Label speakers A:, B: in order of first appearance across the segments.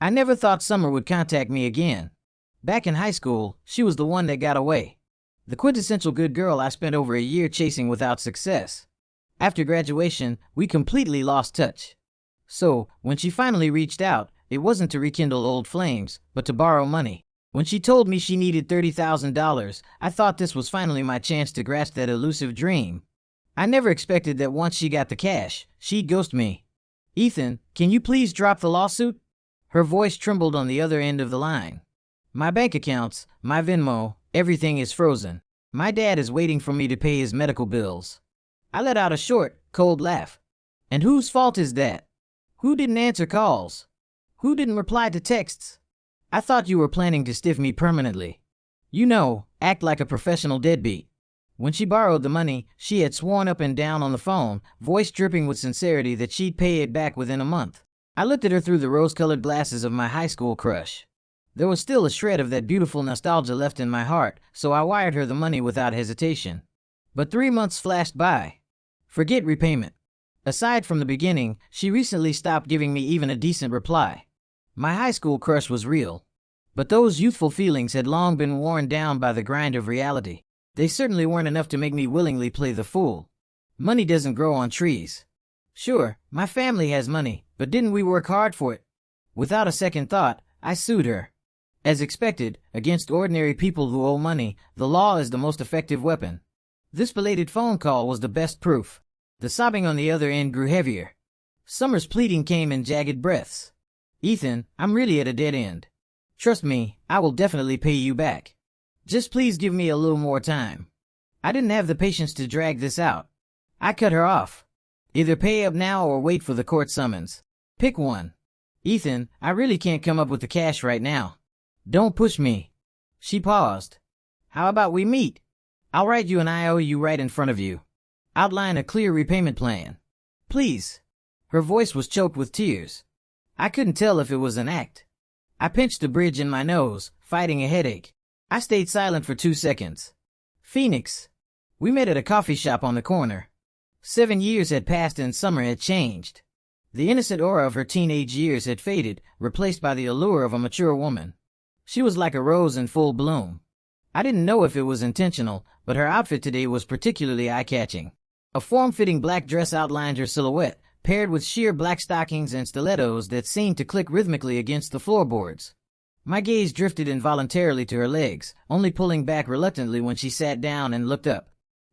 A: I never thought Summer would contact me again. Back in high school, she was the one that got away. The quintessential good girl I spent over a year chasing without success. After graduation, we completely lost touch. So, when she finally reached out, it wasn't to rekindle old flames, but to borrow money. When she told me she needed $30,000, I thought this was finally my chance to grasp that elusive dream. I never expected that once she got the cash, she'd ghost me. "Ethan, can you please drop the lawsuit?" Her voice trembled on the other end of the line. "My bank accounts, my Venmo, everything is frozen. My dad is waiting for me to pay his medical bills." I let out a short, cold laugh. "And whose fault is that? Who didn't answer calls? Who didn't reply to texts? I thought you were planning to stiff me permanently. You know, act like a professional deadbeat." When she borrowed the money, she had sworn up and down on the phone, voice dripping with sincerity, that she'd pay it back within a month. I looked at her through the rose-colored glasses of my high school crush. There was still a shred of that beautiful nostalgia left in my heart, so I wired her the money without hesitation. But 3 months flashed by. Forget repayment. Aside from the beginning, she recently stopped giving me even a decent reply. My high school crush was real. But those youthful feelings had long been worn down by the grind of reality. They certainly weren't enough to make me willingly play the fool. Money doesn't grow on trees. Sure, my family has money, but didn't we work hard for it? Without a second thought, I sued her. As expected, against ordinary people who owe money, the law is the most effective weapon. This belated phone call was the best proof. The sobbing on the other end grew heavier. Summer's pleading came in jagged breaths. "Ethan, I'm really at a dead end. Trust me, I will definitely pay you back. Just please give me a little more time." I didn't have the patience to drag this out. I cut her off. "Either pay up now or wait for the court summons. Pick one." "Ethan, I really can't come up with the cash right now. Don't push me." She paused. "How about we meet? I'll write you an IOU right in front of you. Outline a clear repayment plan. Please." Her voice was choked with tears. I couldn't tell if it was an act. I pinched the bridge in my nose, fighting a headache. I stayed silent for 2 seconds. "Phoenix." We met at a coffee shop on the corner. 7 years had passed and Summer had changed. The innocent aura of her teenage years had faded, replaced by the allure of a mature woman. She was like a rose in full bloom. I didn't know if it was intentional, but her outfit today was particularly eye-catching. A form-fitting black dress outlined her silhouette, paired with sheer black stockings and stilettos that seemed to click rhythmically against the floorboards. My gaze drifted involuntarily to her legs, only pulling back reluctantly when she sat down and looked up.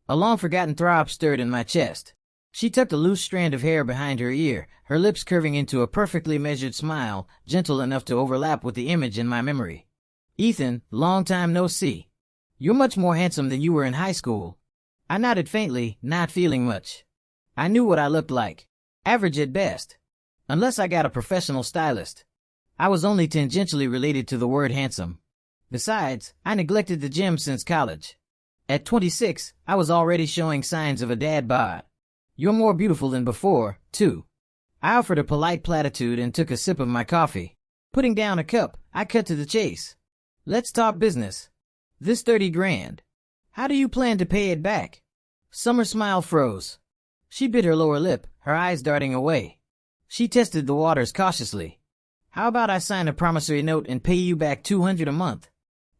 A: A long-forgotten throb stirred in my chest. She tucked a loose strand of hair behind her ear, her lips curving into a perfectly measured smile, gentle enough to overlap with the image in my memory. "Ethan, long time no see. You're much more handsome than you were in high school." I nodded faintly, not feeling much. I knew what I looked like. Average at best. Unless I got a professional stylist. I was only tangentially related to the word handsome. Besides, I neglected the gym since college. At 26, I was already showing signs of a dad bod. "You're more beautiful than before, too." I offered a polite platitude and took a sip of my coffee. Putting down a cup, I cut to the chase. "Let's talk business. This 30 grand. How do you plan to pay it back?" Summer's smile froze. She bit her lower lip, her eyes darting away. She tested the waters cautiously. "How about I sign a promissory note and pay you back $200 a month?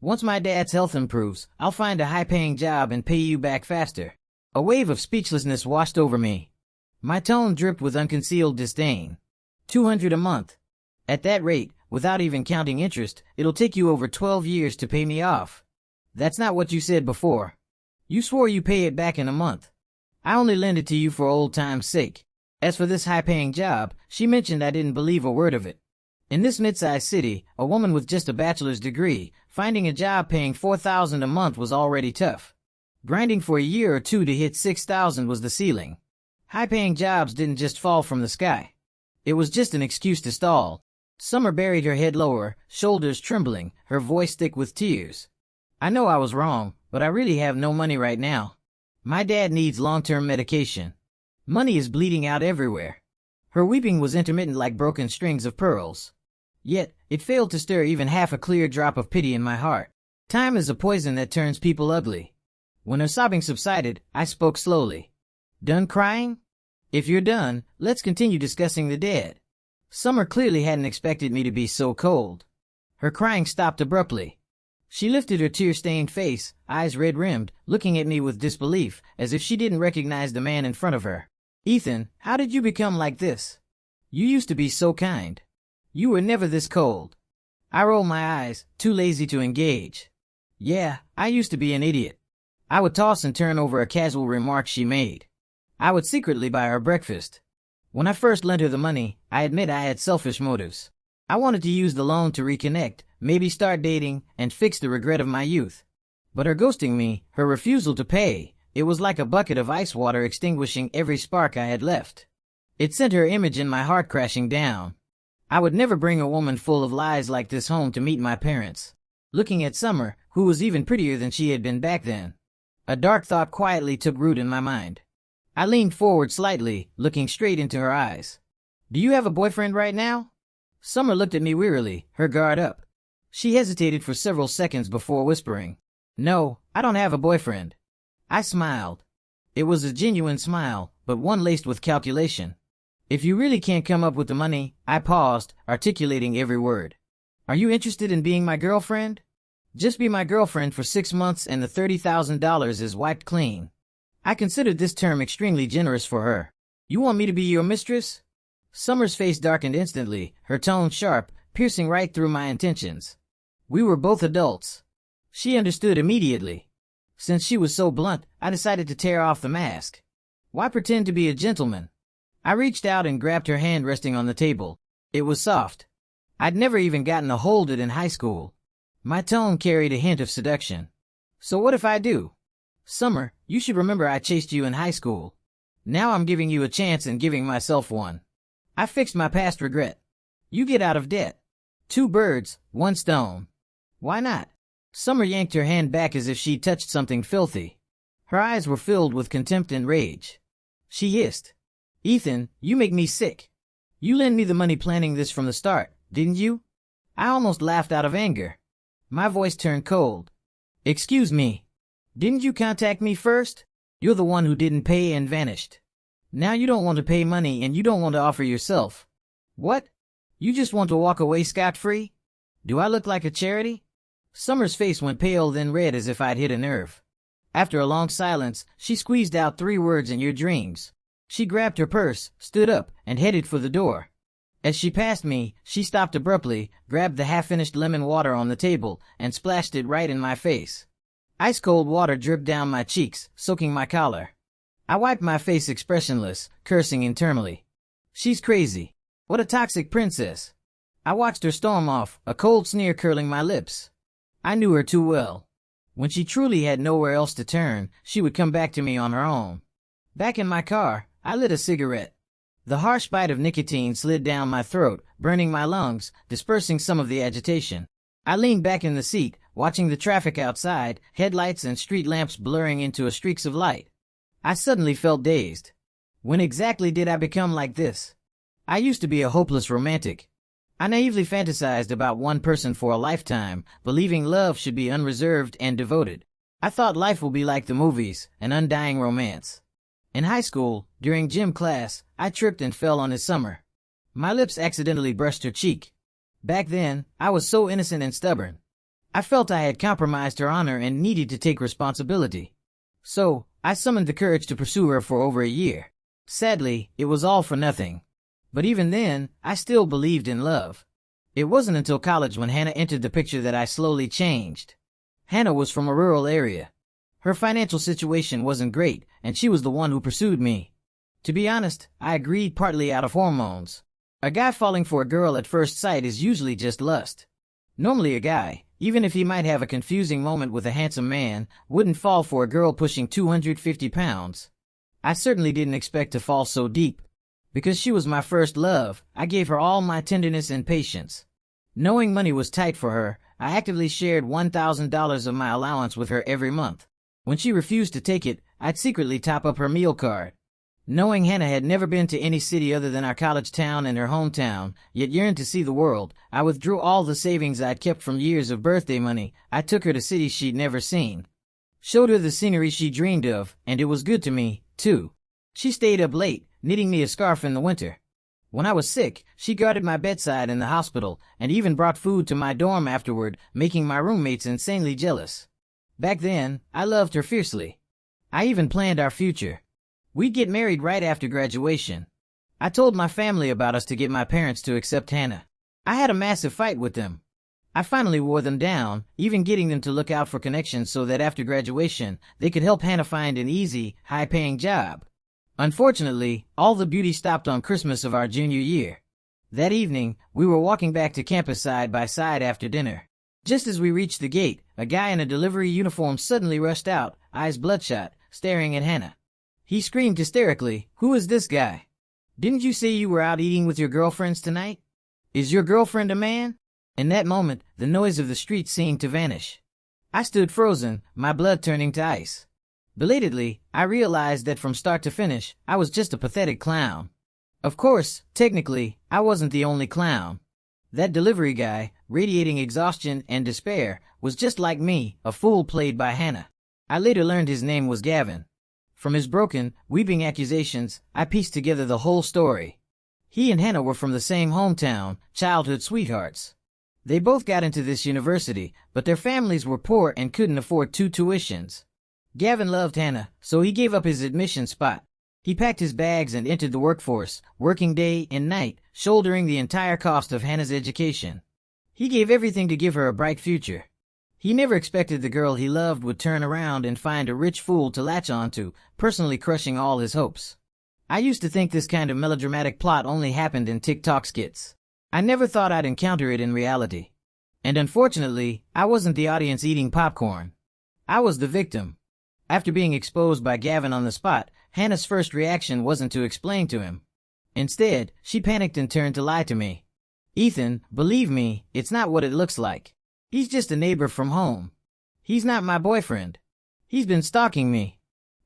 A: Once my dad's health improves, I'll find a high-paying job and pay you back faster." A wave of speechlessness washed over me. My tone dripped with unconcealed disdain. $200 a month. At that rate, without even counting interest, it'll take you over 12 years to pay me off. That's not what you said before. You swore you pay it back in a month. I only lend it to you for old time's sake. As for this high-paying job, she mentioned I didn't believe a word of it. In this mid-sized city, a woman with just a bachelor's degree, finding a job paying $4,000 a month was already tough. Grinding for a year or two to hit $6,000 was the ceiling. High-paying jobs didn't just fall from the sky. It was just an excuse to stall. Summer buried her head lower, shoulders trembling, her voice thick with tears. "I know I was wrong, but I really have no money right now. My dad needs long-term medication. Money is bleeding out everywhere." Her weeping was intermittent like broken strings of pearls. Yet, it failed to stir even half a clear drop of pity in my heart. Time is a poison that turns people ugly. When her sobbing subsided, I spoke slowly. "Done crying? If you're done, let's continue discussing the dead." Summer clearly hadn't expected me to be so cold. Her crying stopped abruptly. She lifted her tear-stained face, eyes red-rimmed, looking at me with disbelief, as if she didn't recognize the man in front of her. "Ethan, how did you become like this? You used to be so kind. You were never this cold." I rolled my eyes, too lazy to engage. Yeah, I used to be an idiot. I would toss and turn over a casual remark she made. I would secretly buy her breakfast. When I first lent her the money, I admit I had selfish motives. I wanted to use the loan to reconnect, maybe start dating, and fix the regret of my youth. But her ghosting me, her refusal to pay, it was like a bucket of ice water extinguishing every spark I had left. It sent her image in my heart crashing down. I would never bring a woman full of lies like this home to meet my parents. Looking at Summer, who was even prettier than she had been back then, a dark thought quietly took root in my mind. I leaned forward slightly, looking straight into her eyes. "Do you have a boyfriend right now?" Summer looked at me wearily, her guard up. She hesitated for several seconds before whispering, "No, I don't have a boyfriend." I smiled. It was a genuine smile, but one laced with calculation. "If you really can't come up with the money," I paused, articulating every word. "Are you interested in being my girlfriend? Just be my girlfriend for 6 months and the $30,000 is wiped clean." I considered this term extremely generous for her. "You want me to be your mistress?" Summer's face darkened instantly, her tone sharp, piercing right through my intentions. We were both adults. She understood immediately. Since she was so blunt, I decided to tear off the mask. Why pretend to be a gentleman? I reached out and grabbed her hand resting on the table. It was soft. I'd never even gotten to hold it in high school. My tone carried a hint of seduction. "So what if I do? Summer, you should remember I chased you in high school. Now I'm giving you a chance and giving myself one. I fixed my past regret. You get out of debt. 2 birds, 1 stone. Why not?" Summer yanked her hand back as if she touched something filthy. Her eyes were filled with contempt and rage. She hissed, "Ethan, you make me sick. You lent me the money planning this from the start, didn't you?" I almost laughed out of anger. My voice turned cold. "Excuse me. Didn't you contact me first? You're the one who didn't pay and vanished. Now you don't want to pay money and you don't want to offer yourself. What? You just want to walk away scot-free? Do I look like a charity?" Summer's face went pale then red as if I'd hit a nerve. After a long silence, she squeezed out 3 words: "in your dreams." She grabbed her purse, stood up, and headed for the door. As she passed me, she stopped abruptly, grabbed the half-finished lemon water on the table, and splashed it right in my face. Ice-cold water dripped down my cheeks, soaking my collar. I wiped my face expressionless, cursing internally. She's crazy. What a toxic princess. I watched her storm off, a cold sneer curling my lips. I knew her too well. When she truly had nowhere else to turn, she would come back to me on her own. Back in my car, I lit a cigarette. The harsh bite of nicotine slid down my throat, burning my lungs, dispersing some of the agitation. I leaned back in the seat, watching the traffic outside, headlights and street lamps blurring into streaks of light. I suddenly felt dazed. When exactly did I become like this? I used to be a hopeless romantic. I naively fantasized about one person for a lifetime, believing love should be unreserved and devoted. I thought life would be like the movies, an undying romance. In high school, during gym class, I tripped and fell on his Summer. My lips accidentally brushed her cheek. Back then, I was so innocent and stubborn. I felt I had compromised her honor and needed to take responsibility. So, I summoned the courage to pursue her for over a year. Sadly, it was all for nothing. But even then, I still believed in love. It wasn't until college when Hannah entered the picture that I slowly changed. Hannah was from a rural area. Her financial situation wasn't great, and she was the one who pursued me. To be honest, I agreed partly out of hormones. A guy falling for a girl at first sight is usually just lust. Normally a guy, even if he might have a confusing moment with a handsome man, wouldn't fall for a girl pushing 250 pounds. I certainly didn't expect to fall so deep. Because she was my first love, I gave her all my tenderness and patience. Knowing money was tight for her, I actively shared $1,000 of my allowance with her every month. When she refused to take it, I'd secretly top up her meal card. Knowing Hannah had never been to any city other than our college town and her hometown, yet yearned to see the world, I withdrew all the savings I'd kept from years of birthday money. I took her to cities she'd never seen. Showed her the scenery she dreamed of, and it was good to me, too. She stayed up late, knitting me a scarf in the winter. When I was sick, she guarded my bedside in the hospital and even brought food to my dorm afterward, making my roommates insanely jealous. Back then, I loved her fiercely. I even planned our future. We'd get married right after graduation. I told my family about us to get my parents to accept Hannah. I had a massive fight with them. I finally wore them down, even getting them to look out for connections so that after graduation, they could help Hannah find an easy, high-paying job. Unfortunately, all the beauty stopped on Christmas of our junior year. That evening, we were walking back to campus side by side after dinner. Just as we reached the gate, a guy in a delivery uniform suddenly rushed out, eyes bloodshot, staring at Hannah. He screamed hysterically, "Who is this guy? Didn't you say you were out eating with your girlfriends tonight? Is your girlfriend a man?" In that moment, the noise of the street seemed to vanish. I stood frozen, my blood turning to ice. Belatedly, I realized that from start to finish, I was just a pathetic clown. Of course, technically, I wasn't the only clown. That delivery guy, radiating exhaustion and despair, was just like me, a fool played by Hannah. I later learned his name was Gavin. From his broken, weeping accusations, I pieced together the whole story. He and Hannah were from the same hometown, childhood sweethearts. They both got into this university, but their families were poor and couldn't afford 2 tuitions. Gavin loved Hannah, so he gave up his admission spot. He packed his bags and entered the workforce, working day and night, shouldering the entire cost of Hannah's education. He gave everything to give her a bright future. He never expected the girl he loved would turn around and find a rich fool to latch onto, personally crushing all his hopes. I used to think this kind of melodramatic plot only happened in TikTok skits. I never thought I'd encounter it in reality. And unfortunately, I wasn't the audience eating popcorn. I was the victim. After being exposed by Gavin on the spot, Hannah's first reaction wasn't to explain to him. Instead, she panicked and turned to lie to me. "Ethan, believe me, it's not what it looks like. He's just a neighbor from home. He's not my boyfriend. He's been stalking me.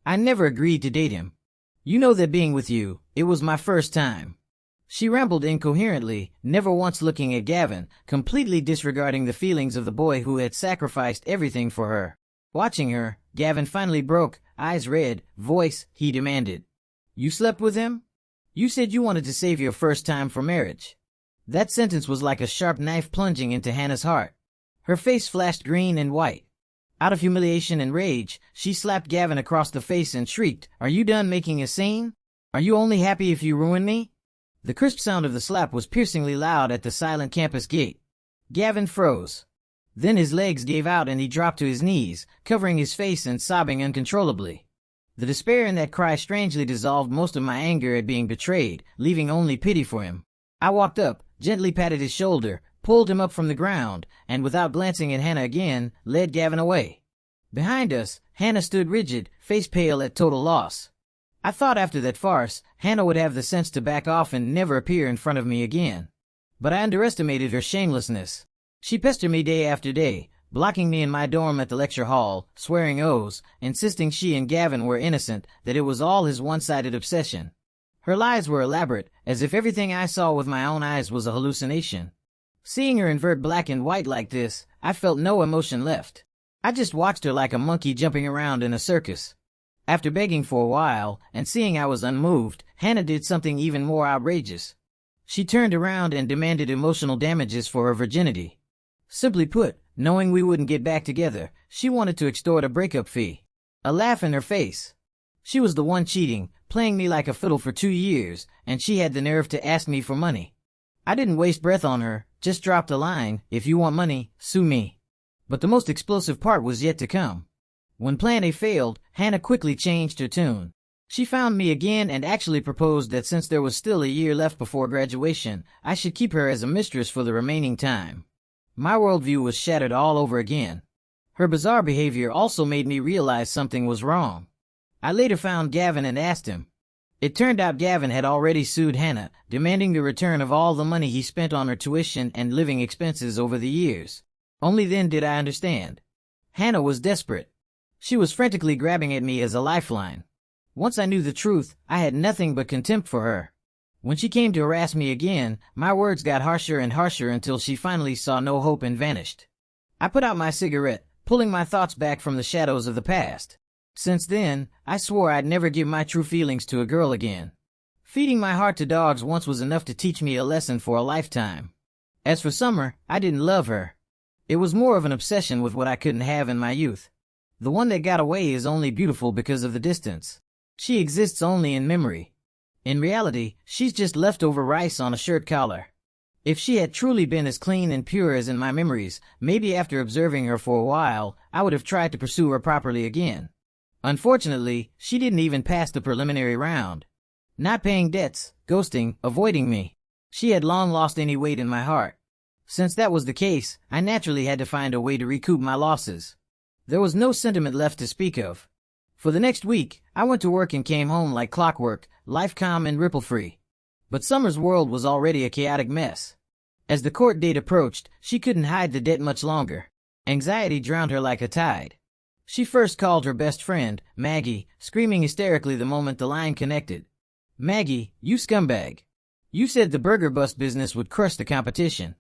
A: I never agreed to date him. You know that being with you, it was my first time." She rambled incoherently, never once looking at Gavin, completely disregarding the feelings of the boy who had sacrificed everything for her. Watching her, Gavin finally broke, eyes red, voice, he demanded. "You slept with him? You said you wanted to save your first time for marriage." That sentence was like a sharp knife plunging into Hannah's heart. Her face flashed green and white. Out of humiliation and rage, she slapped Gavin across the face and shrieked, "Are you done making a scene? Are you only happy if you ruin me?" The crisp sound of the slap was piercingly loud at the silent campus gate. Gavin froze. Then his legs gave out and he dropped to his knees, covering his face and sobbing uncontrollably. The despair in that cry strangely dissolved most of my anger at being betrayed, leaving only pity for him. I walked up, gently patted his shoulder, pulled him up from the ground, and without glancing at Hannah again, led Gavin away. Behind us, Hannah stood rigid, face pale at total loss. I thought after that farce, Hannah would have the sense to back off and never appear in front of me again. But I underestimated her shamelessness. She pestered me day after day, blocking me in my dorm at the lecture hall, swearing oaths, insisting she and Gavin were innocent, that it was all his one-sided obsession. Her lies were elaborate, as if everything I saw with my own eyes was a hallucination. Seeing her invert black and white like this, I felt no emotion left. I just watched her like a monkey jumping around in a circus. After begging for a while, and seeing I was unmoved, Hannah did something even more outrageous. She turned around and demanded emotional damages for her virginity. Simply put, knowing we wouldn't get back together, she wanted to extort a breakup fee. A laugh in her face. She was the one cheating, playing me like a fiddle for 2 years, and she had the nerve to ask me for money. I didn't waste breath on her, just dropped a line, "If you want money, sue me." But the most explosive part was yet to come. When Plan A failed, Hannah quickly changed her tune. She found me again and actually proposed that since there was still a year left before graduation, I should keep her as a mistress for the remaining time. My worldview was shattered all over again. Her bizarre behavior also made me realize something was wrong. I later found Gavin and asked him. It turned out Gavin had already sued Hannah, demanding the return of all the money he spent on her tuition and living expenses over the years. Only then did I understand. Hannah was desperate. She was frantically grabbing at me as a lifeline. Once I knew the truth, I had nothing but contempt for her. When she came to harass me again, my words got harsher and harsher until she finally saw no hope and vanished. I put out my cigarette, pulling my thoughts back from the shadows of the past. Since then, I swore I'd never give my true feelings to a girl again. Feeding my heart to dogs once was enough to teach me a lesson for a lifetime. As for Summer, I didn't love her. It was more of an obsession with what I couldn't have in my youth. The one that got away is only beautiful because of the distance. She exists only in memory. In reality, she's just leftover rice on a shirt collar. If she had truly been as clean and pure as in my memories, maybe after observing her for a while, I would have tried to pursue her properly again. Unfortunately, she didn't even pass the preliminary round. Not paying debts, ghosting, avoiding me. She had long lost any weight in my heart. Since that was the case, I naturally had to find a way to recoup my losses. There was no sentiment left to speak of. For the next week, I went to work and came home like clockwork, life calm and ripple-free. But Summer's world was already a chaotic mess. As the court date approached, she couldn't hide the debt much longer. Anxiety drowned her like a tide. She first called her best friend, Maggie, screaming hysterically the moment the line connected. "Maggie, you scumbag. You said the burger bust business would crush the competition.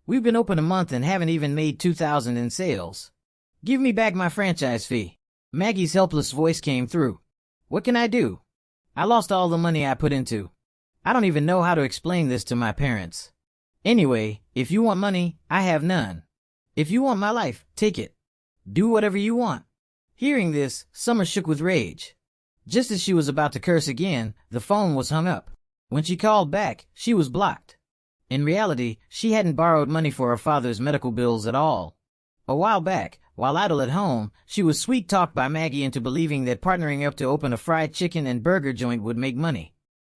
A: We've been open a month and haven't even made $2,000 in sales. Give me back my franchise fee." Maggie's helpless voice came through. "What can I do? I lost all the money I put into. I don't even know how to explain this to my parents. Anyway, if you want money, I have none. If you want my life, take it. Do whatever you want." Hearing this, Summer shook with rage. Just as she was about to curse again, the phone was hung up. When she called back, she was blocked. In reality, she hadn't borrowed money for her father's medical bills at all. A while back, while idle at home, she was sweet-talked by Maggie into believing that partnering up to open a fried chicken and burger joint would make money.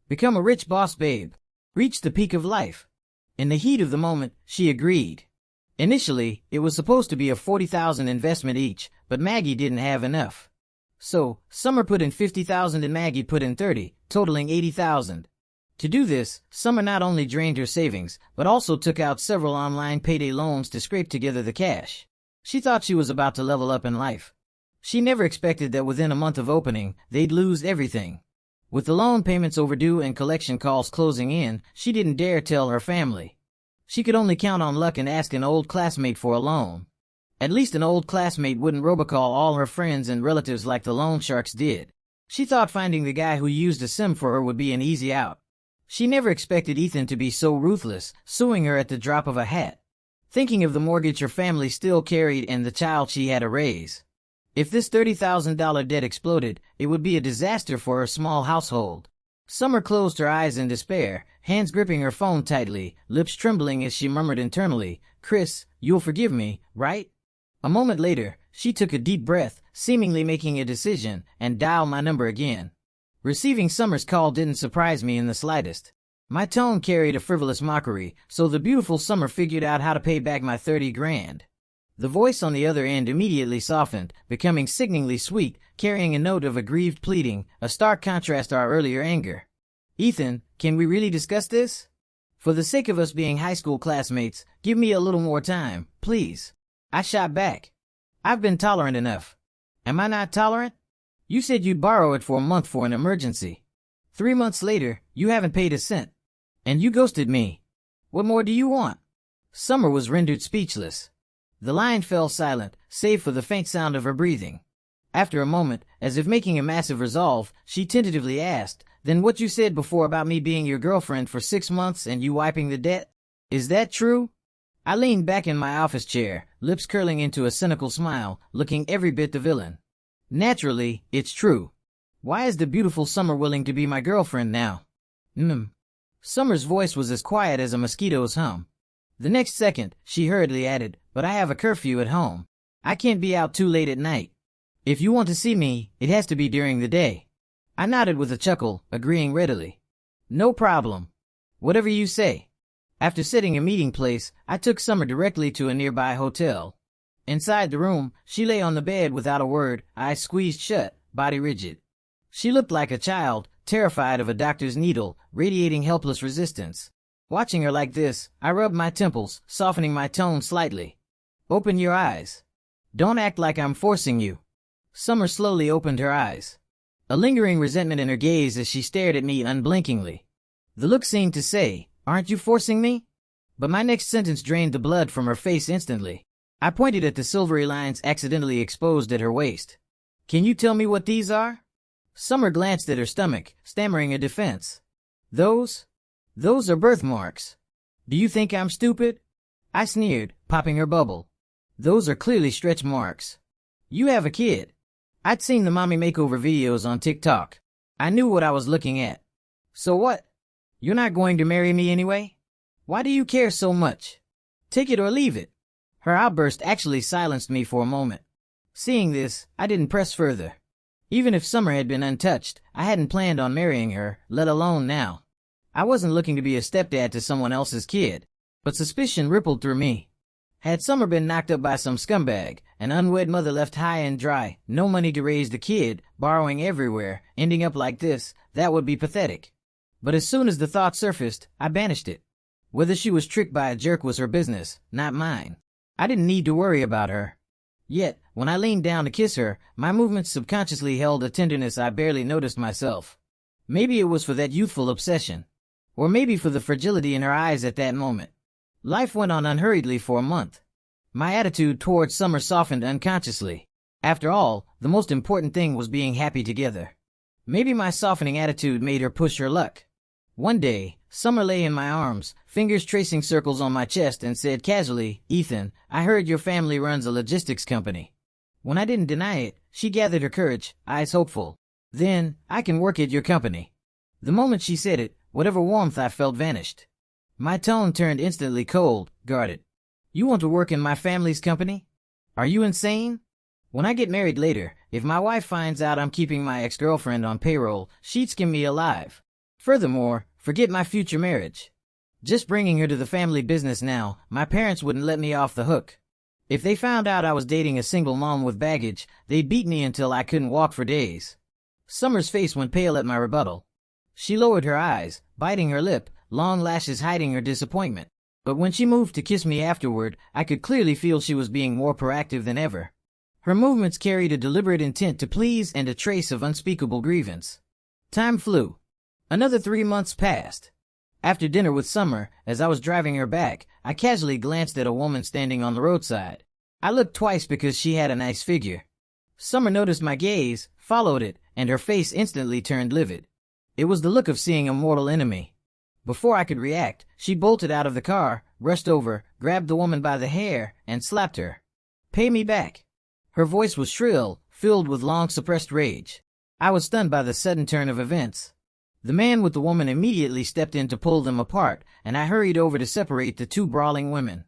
A: Become a rich boss babe. Reach the peak of life. In the heat of the moment, she agreed. Initially, it was supposed to be a $40,000 investment each, but Maggie didn't have enough. So, Summer put in $50,000 and Maggie put in $30,000, totaling $80,000. To do this, Summer not only drained her savings, but also took out several online payday loans to scrape together the cash. She thought she was about to level up in life. She never expected that within a month of opening, they'd lose everything. With the loan payments overdue and collection calls closing in, she didn't dare tell her family. She could only count on luck and ask an old classmate for a loan. At least an old classmate wouldn't robocall all her friends and relatives like the loan sharks did. She thought finding the guy who used a sim for her would be an easy out. She never expected Ethan to be so ruthless, suing her at the drop of a hat. Thinking of the mortgage her family still carried and the child she had to raise. If this $30,000 debt exploded, it would be a disaster for her small household. Summer closed her eyes in despair, hands gripping her phone tightly, lips trembling as she murmured internally, "Chris, you'll forgive me, right?" A moment later, she took a deep breath, seemingly making a decision, and dialed my number again. Receiving Summer's call didn't surprise me in the slightest. My tone carried a frivolous mockery, so the beautiful Summer figured out how to pay back my $30,000. The voice on the other end immediately softened, becoming sickeningly sweet, carrying a note of aggrieved pleading, a stark contrast to our earlier anger. "Ethan, can we really discuss this? For the sake of us being high school classmates, give me a little more time, please." I shot back. "I've been tolerant enough. Am I not tolerant? You said you'd borrow it for a month for an emergency. 3 months later, you haven't paid a cent. And you ghosted me. What more do you want?" Summer was rendered speechless. The line fell silent, save for the faint sound of her breathing. After a moment, as if making a massive resolve, she tentatively asked, "Then what you said before about me being your girlfriend for 6 months and you wiping the debt? Is that true?" I leaned back in my office chair, lips curling into a cynical smile, looking every bit the villain. "Naturally, it's true. Why is the beautiful Summer willing to be my girlfriend now?" Summer's voice was as quiet as a mosquito's hum. The next second, she hurriedly added, "But I have a curfew at home. I can't be out too late at night. If you want to see me, it has to be during the day." I nodded with a chuckle, agreeing readily. "No problem. Whatever you say." After setting a meeting place, I took Summer directly to a nearby hotel. Inside the room, she lay on the bed without a word, eyes squeezed shut, body rigid. She looked like a child, terrified of a doctor's needle, radiating helpless resistance. Watching her like this, I rubbed my temples, softening my tone slightly. "Open your eyes. Don't act like I'm forcing you." Summer slowly opened her eyes. A lingering resentment in her gaze as she stared at me unblinkingly. The look seemed to say, "Aren't you forcing me?" But my next sentence drained the blood from her face instantly. I pointed at the silvery lines accidentally exposed at her waist. "Can you tell me what these are?" Summer glanced at her stomach, stammering a defense. Those? Those are birthmarks. Do you think I'm stupid? I sneered, popping her bubble. Those are clearly stretch marks. You have a kid. I'd seen the mommy makeover videos on TikTok. I knew what I was looking at. So what? You're not going to marry me anyway? Why do you care so much? Take it or leave it. Her outburst actually silenced me for a moment. Seeing this, I didn't press further. Even if Summer had been untouched, I hadn't planned on marrying her, let alone now. I wasn't looking to be a stepdad to someone else's kid, but suspicion rippled through me. Had Summer been knocked up by some scumbag, an unwed mother left high and dry, no money to raise the kid, borrowing everywhere, ending up like this, that would be pathetic. But as soon as the thought surfaced, I banished it. Whether she was tricked by a jerk was her business, not mine. I didn't need to worry about her. Yet, when I leaned down to kiss her, my movements subconsciously held a tenderness I barely noticed myself. Maybe it was for that youthful obsession. Or maybe for the fragility in her eyes at that moment. Life went on unhurriedly for a month. My attitude towards Summer softened unconsciously. After all, the most important thing was being happy together. Maybe my softening attitude made her push her luck. One day, Summer lay in my arms, fingers tracing circles on my chest, and said casually, "Ethan, I heard your family runs a logistics company." When I didn't deny it, she gathered her courage, eyes hopeful. "Then, I can work at your company." The moment she said it, whatever warmth I felt vanished. My tone turned instantly cold, guarded. "You want to work in my family's company? Are you insane? When I get married later, if my wife finds out I'm keeping my ex-girlfriend on payroll, she'd skin me alive. Furthermore, forget my future marriage. Just bringing her to the family business now, my parents wouldn't let me off the hook. If they found out I was dating a single mom with baggage, they'd beat me until I couldn't walk for days." Summer's face went pale at my rebuttal. She lowered her eyes, biting her lip, long lashes hiding her disappointment. But when she moved to kiss me afterward, I could clearly feel she was being more proactive than ever. Her movements carried a deliberate intent to please and a trace of unspeakable grievance. Time flew. Another 3 months passed. After dinner with Summer, as I was driving her back, I casually glanced at a woman standing on the roadside. I looked twice because she had a nice figure. Summer noticed my gaze, followed it, and her face instantly turned livid. It was the look of seeing a mortal enemy. Before I could react, she bolted out of the car, rushed over, grabbed the woman by the hair, and slapped her. "Pay me back." Her voice was shrill, filled with long-suppressed rage. I was stunned by the sudden turn of events. The man with the woman immediately stepped in to pull them apart, and I hurried over to separate the two brawling women.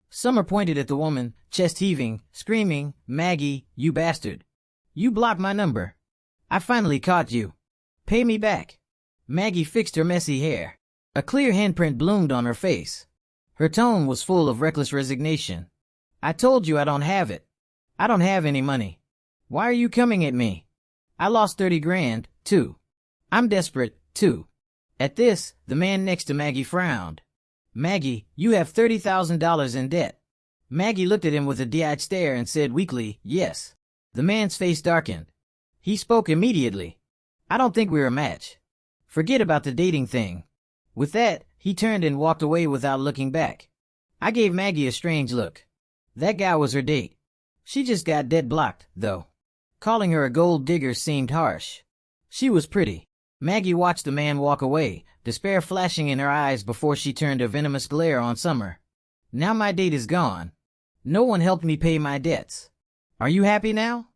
A: Summer pointed at the woman, chest heaving, screaming, "Maggie, you bastard. You blocked my number. I finally caught you. Pay me back." Maggie fixed her messy hair. A clear handprint bloomed on her face. Her tone was full of reckless resignation. "I told you I don't have it. I don't have any money. Why are you coming at me? I lost 30 grand, too. I'm desperate, too." At this, the man next to Maggie frowned. "Maggie, you have $30,000 in debt." Maggie looked at him with a dead stare and said weakly, "Yes." The man's face darkened. He spoke immediately. "I don't think we're a match. Forget about the dating thing." With that, he turned and walked away without looking back. I gave Maggie a strange look. That guy was her date. She just got dead blocked, though. Calling her a gold digger seemed harsh. She was pretty. Maggie watched the man walk away, despair flashing in her eyes before she turned a venomous glare on Summer. "Now my date is gone. No one helped me pay my debts. Are you happy now?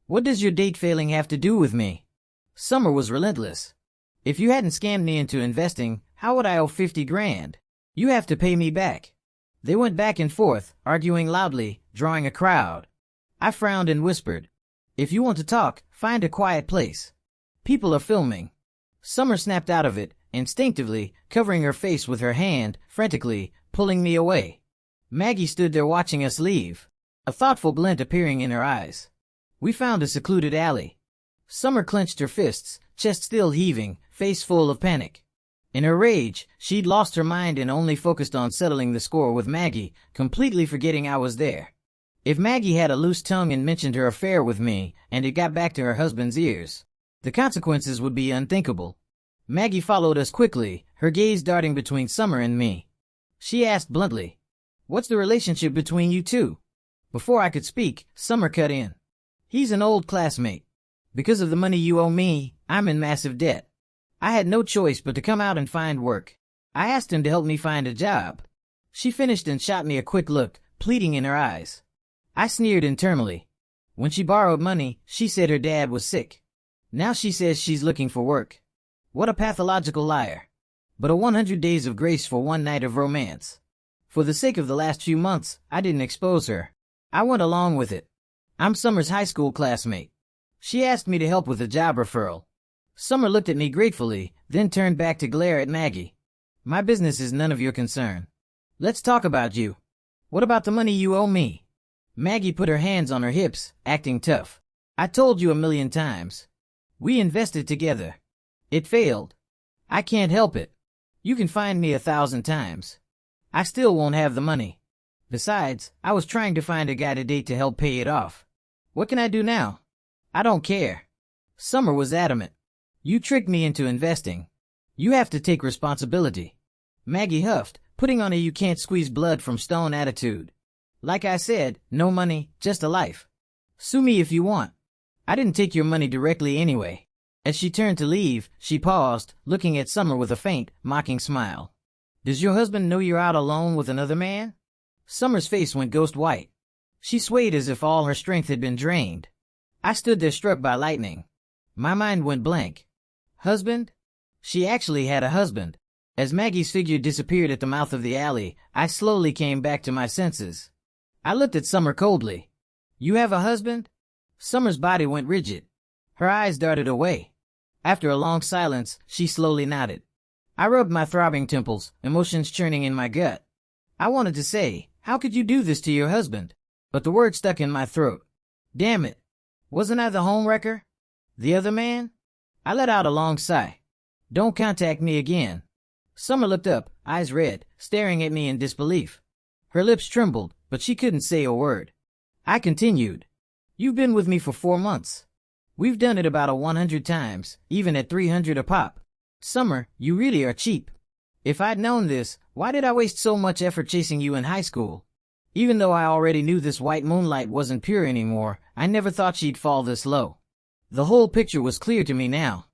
A: What does your date failing have to do with me?" Summer was relentless. "If you hadn't scammed me into investing, how would I owe 50 grand? You have to pay me back." They went back and forth, arguing loudly, drawing a crowd. I frowned and whispered, "If you want to talk, find a quiet place. People are filming." Summer snapped out of it, instinctively, covering her face with her hand, frantically, pulling me away. Maggie stood there watching us leave, a thoughtful glint appearing in her eyes. We found a secluded alley. Summer clenched her fists, chest still heaving, face full of panic. In her rage, she'd lost her mind and only focused on settling the score with Maggie, completely forgetting I was there. If Maggie had a loose tongue and mentioned her affair with me, and it got back to her husband's ears, the consequences would be unthinkable. Maggie followed us quickly, her gaze darting between Summer and me. She asked bluntly, "What's the relationship between you two?" Before I could speak, Summer cut in. "He's an old classmate. Because of the money you owe me, I'm in massive debt. I had no choice but to come out and find work. I asked him to help me find a job. She finished and shot me a quick look, pleading in her eyes. I sneered internally. When she borrowed money, she said her dad was sick. Now she says she's looking for work. What a pathological liar. But a 100 days of grace for one night of romance. For the sake of the last few months, I didn't expose her. I went along with it. I'm Summer's high school classmate. She asked me to help with a job referral. Summer looked at me gratefully, then turned back to glare at Maggie. My business is none of your concern. Let's talk about you. What about the money you owe me? Maggie put her hands on her hips, acting tough. I told you 1,000,000 times. We invested together. It failed. I can't help it. You can find me 1,000 times. I still won't have the money. Besides, I was trying to find a guy to date to help pay it off. What can I do now? I don't care. Summer was adamant. You tricked me into investing. You have to take responsibility. Maggie huffed, putting on a you can't squeeze blood from stone attitude. Like I said, no money, just a life. Sue me if you want. I didn't take your money directly anyway. As she turned to leave, she paused, looking at Summer with a faint, mocking smile. Does your husband know you're out alone with another man? Summer's face went ghost white. She swayed as if all her strength had been drained. I stood there struck by lightning. My mind went blank. Husband? She actually had a husband. As Maggie's figure disappeared at the mouth of the alley, I slowly came back to my senses. I looked at Summer coldly. You have a husband? Summer's body went rigid. Her eyes darted away. After a long silence, she slowly nodded. I rubbed my throbbing temples, emotions churning in my gut. I wanted to say, how could you do this to your husband? But the word stuck in my throat. Damn it. Wasn't I the homewrecker? The other man? I let out a long sigh. Don't contact me again. Summer looked up, eyes red, staring at me in disbelief. Her lips trembled, but she couldn't say a word. I continued. You've been with me for 4 months. We've done it about 100 times, even at 300 a pop. Summer, you really are cheap. If I'd known this, why did I waste so much effort chasing you in high school? Even though I already knew this white moonlight wasn't pure anymore, I never thought she'd fall this low. The whole picture was clear to me now.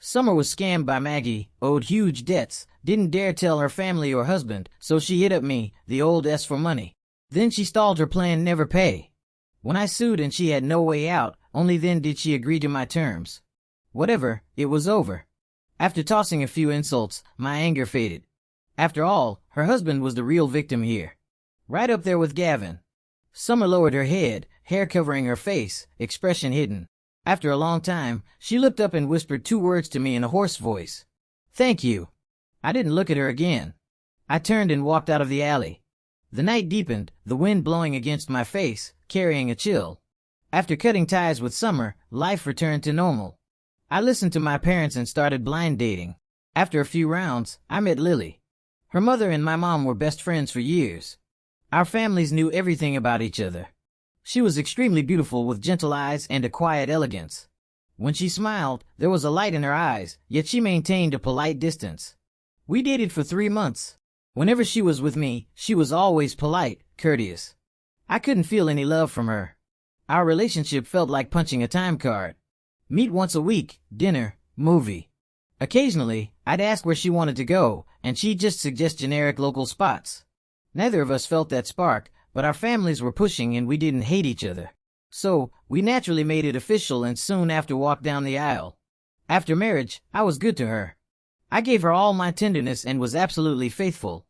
A: Summer was scammed by Maggie, owed huge debts, didn't dare tell her family or husband, so she hit up me, the old S for money. Then she stalled her plan never pay. When I sued and she had no way out, only then did she agree to my terms. Whatever, it was over. After tossing a few insults, my anger faded. After all, her husband was the real victim here. Right up there with Gavin. Summer lowered her head, hair covering her face, expression hidden. After a long time, she looked up and whispered 2 words to me in a hoarse voice. Thank you. I didn't look at her again. I turned and walked out of the alley. The night deepened, the wind blowing against my face, carrying a chill. After cutting ties with Summer, life returned to normal. I listened to my parents and started blind dating. After a few rounds, I met Lily. Her mother and my mom were best friends for years. Our families knew everything about each other. She was extremely beautiful with gentle eyes and a quiet elegance. When she smiled, there was a light in her eyes, yet she maintained a polite distance. We dated for 3 months. Whenever she was with me, she was always polite, courteous. I couldn't feel any love from her. Our relationship felt like punching a time card. Meet once a week, dinner, movie. Occasionally, I'd ask where she wanted to go, and she'd just suggest generic local spots. Neither of us felt that spark, but our families were pushing and we didn't hate each other. So, we naturally made it official and soon after walked down the aisle. After marriage, I was good to her. I gave her all my tenderness and was absolutely faithful.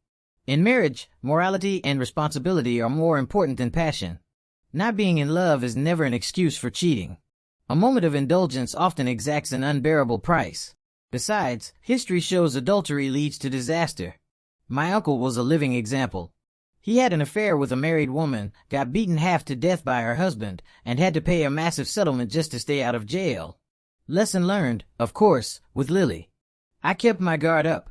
A: In marriage, morality and responsibility are more important than passion. Not being in love is never an excuse for cheating. A moment of indulgence often exacts an unbearable price. Besides, history shows adultery leads to disaster. My uncle was a living example. He had an affair with a married woman, got beaten half to death by her husband, and had to pay a massive settlement just to stay out of jail. Lesson learned, of course, with Lily. I kept my guard up.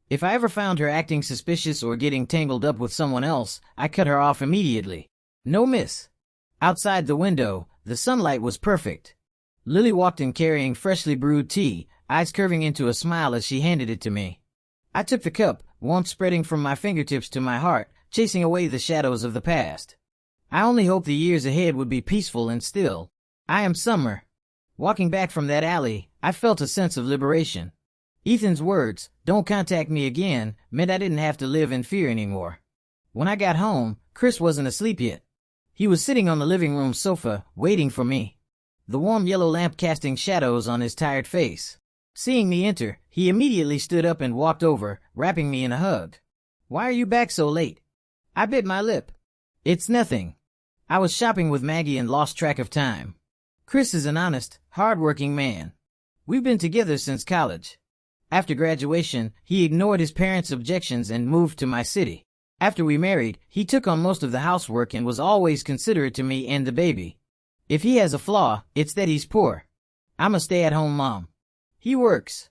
A: If I ever found her acting suspicious or getting tangled up with someone else, I cut her off immediately. No miss. Outside the window, the sunlight was perfect. Lily walked in carrying freshly brewed tea, eyes curving into a smile as she handed it to me. I took the cup, warmth spreading from my fingertips to my heart, chasing away the shadows of the past. I only hoped the years ahead would be peaceful and still. I am Summer. Walking back from that alley, I felt a sense of liberation. Ethan's words, "Don't contact me again," meant I didn't have to live in fear anymore. When I got home, Chris wasn't asleep yet. He was sitting on the living room sofa, waiting for me, the warm yellow lamp casting shadows on his tired face. Seeing me enter, he immediately stood up and walked over, wrapping me in a hug. "Why are you back so late?" I bit my lip. "It's nothing. I was shopping with Maggie and lost track of time." Chris is an honest, hard-working man. We've been together since college. After graduation, he ignored his parents' objections and moved to my city. After we married, he took on most of the housework and was always considerate to me and the baby. If he has a flaw, it's that he's poor. I'm a stay-at-home mom. He works.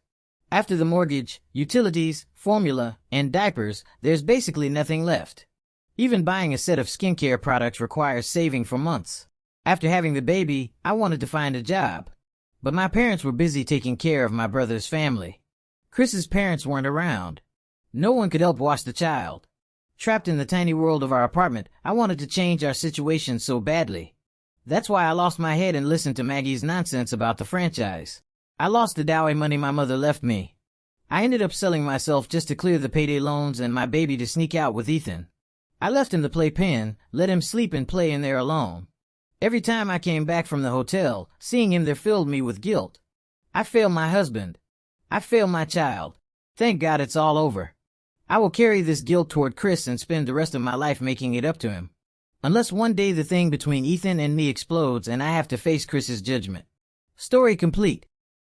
A: After the mortgage, utilities, formula, and diapers, there's basically nothing left. Even buying a set of skincare products requires saving for months. After having the baby, I wanted to find a job. But my parents were busy taking care of my brother's family. Chris's parents weren't around. No one could help watch the child. Trapped in the tiny world of our apartment, I wanted to change our situation so badly. That's why I lost my head and listened to Maggie's nonsense about the franchise. I lost the dowry money my mother left me. I ended up selling myself just to clear the payday loans and my baby to sneak out with Ethan. I left him to play pen, let him sleep and play in there alone. Every time I came back from the hotel, seeing him there filled me with guilt. I failed my husband. I failed my child. Thank God it's all over. I will carry this guilt toward Chris and spend the rest of my life making it up to him. Unless one day the thing between Ethan and me explodes and I have to face Chris's judgment. Story complete.